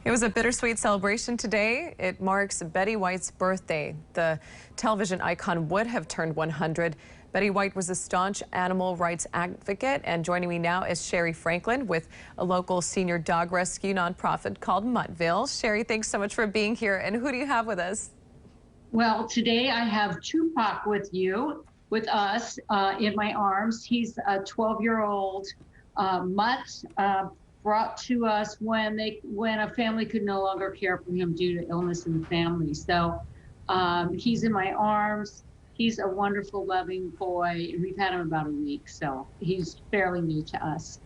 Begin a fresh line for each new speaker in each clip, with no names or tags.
It was a bittersweet celebration today. It marks Betty White's birthday. The television icon would have turned 100. Betty White was a staunch animal rights advocate, and joining me now is Sherri Franklin with a local senior dog rescue nonprofit called Muttville. Sherri, thanks so much for being here. And who do you have with us?
Well, today I have Tupac with us in my arms. He's a 12-year-old mutt brought to us when a family could no longer care for him due to illness in the family. So he's in my arms. He's a wonderful, loving boy, and we've had him about a week, so he's fairly new to us.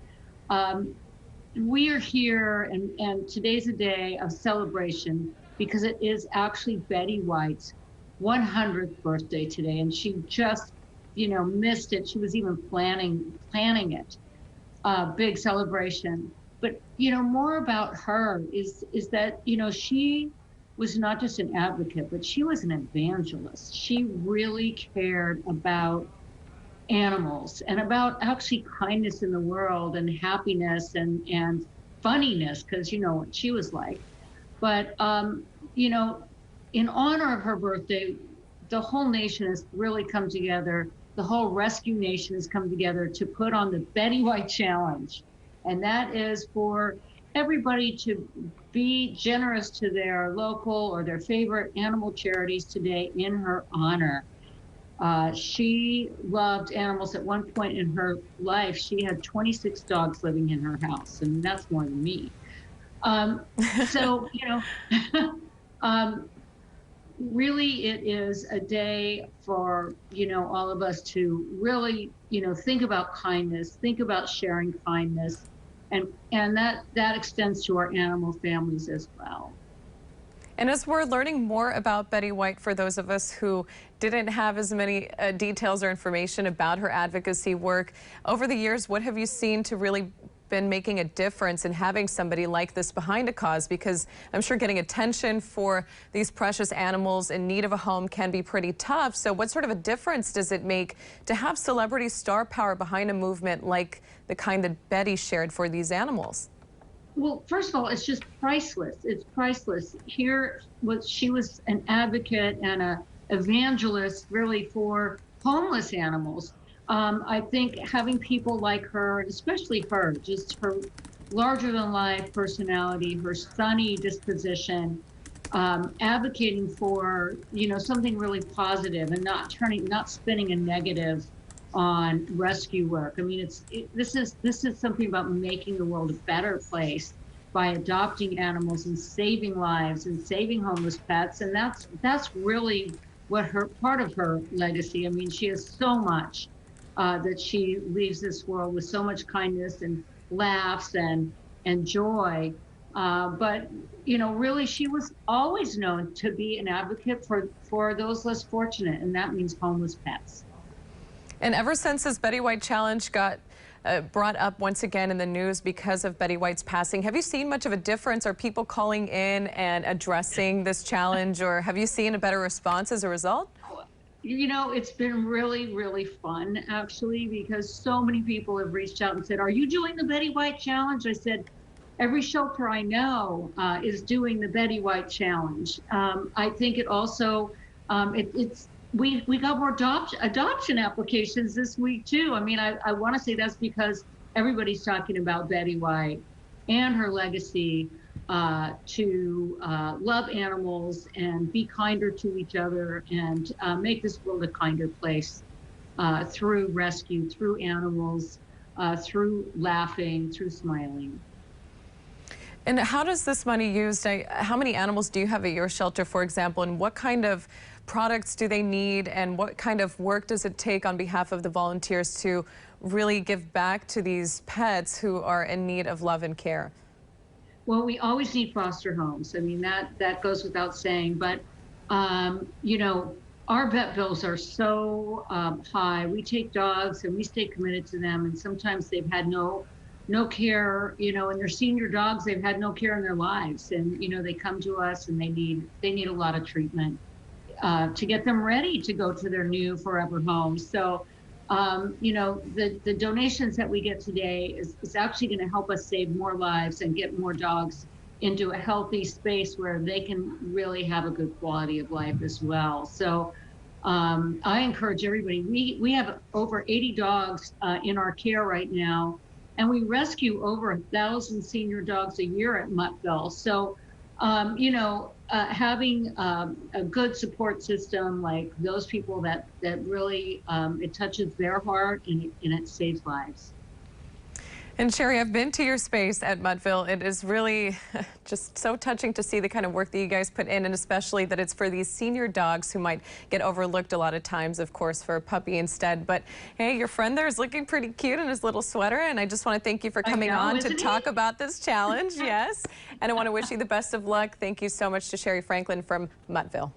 We are here, and today's a day of celebration because it is actually Betty White's 100th birthday today, and she just, missed it. She was even planning it. Big celebration. But, more about her is that, she was not just an advocate, but she was an evangelist. She really cared about animals and about actually kindness in the world and happiness and funniness, because you know what she was like. But, in honor of her birthday, the whole nation has really come together. The whole rescue nation has come together to put on the Betty White Challenge. And that is for everybody to be generous to their local or their favorite animal charities today in her honor. She loved animals. At one point in her life, she had 26 dogs living in her house, and that's more than me. Really it is a day for, all of us to really, think about kindness, think about sharing kindness, and that extends to our animal families as well.
And as we're learning more about Betty White, for those of us who didn't have as many details or information about her advocacy work, over the years, what have you seen to really been making a difference in having somebody like this behind a cause? Because I'm sure getting attention for these precious animals in need of a home can be pretty tough. So what sort of a difference does it make to have celebrity star power behind a movement like the kind that Betty shared for these animals?
Well, first of all, it's just priceless. It's priceless. She was an advocate and an evangelist really for homeless animals. I think having people like her, especially her, just her larger-than-life personality, her sunny disposition, advocating for something really positive and not spinning a negative on rescue work. I mean, this is something about making the world a better place by adopting animals and saving lives and saving homeless pets, and that's really what part of her legacy. I mean, she has so much. That she leaves this world with so much kindness and laughs and joy. But, really she was always known to be an advocate for those less fortunate, and that means homeless pets.
And ever since this Betty White Challenge got brought up once again in the news because of Betty White's passing, have you seen much of a difference? Are people calling in and addressing this challenge, or have you seen a better response as a result?
It's been really, really fun, actually, because so many people have reached out and said, "Are you doing the Betty White Challenge?" I said, every shelter I know is doing the Betty White Challenge. I think it also, we got more adoption applications this week, too. I mean, I want to say that's because everybody's talking about Betty White and her legacy to love animals and be kinder to each other and make this world a kinder place through rescue, through animals, through laughing, through smiling.
And how does this money used? How many animals do you have at your shelter, for example, and what kind of products do they need, and what kind of work does it take on behalf of the volunteers to really give back to these pets who are in need of love and care?
Well, we always need foster homes. I mean, that goes without saying. But, our vet bills are so high. We take dogs and we stay committed to them. And sometimes they've had no care, and they're senior dogs. They've had no care in their lives. And, they come to us and they need a lot of treatment to get them ready to go to their new forever homes. So, the donations that we get today is actually going to help us save more lives and get more dogs into a healthy space where they can really have a good quality of life as well. So I encourage everybody. We have over 80 dogs in our care right now, and we rescue over 1,000 senior dogs a year at Muttville. So, having a good support system like those people that really it touches their heart and it saves lives.
And Sherri, I've been to your space at Muttville. It is really just so touching to see the kind of work that you guys put in, and especially that it's for these senior dogs who might get overlooked a lot of times, of course, for a puppy instead. But hey, your friend there is looking pretty cute in his little sweater, and I just want to thank you for coming on to talk about this challenge. Yes. And I want to wish you the best of luck. Thank you so much to Sherri Franklin from Muttville.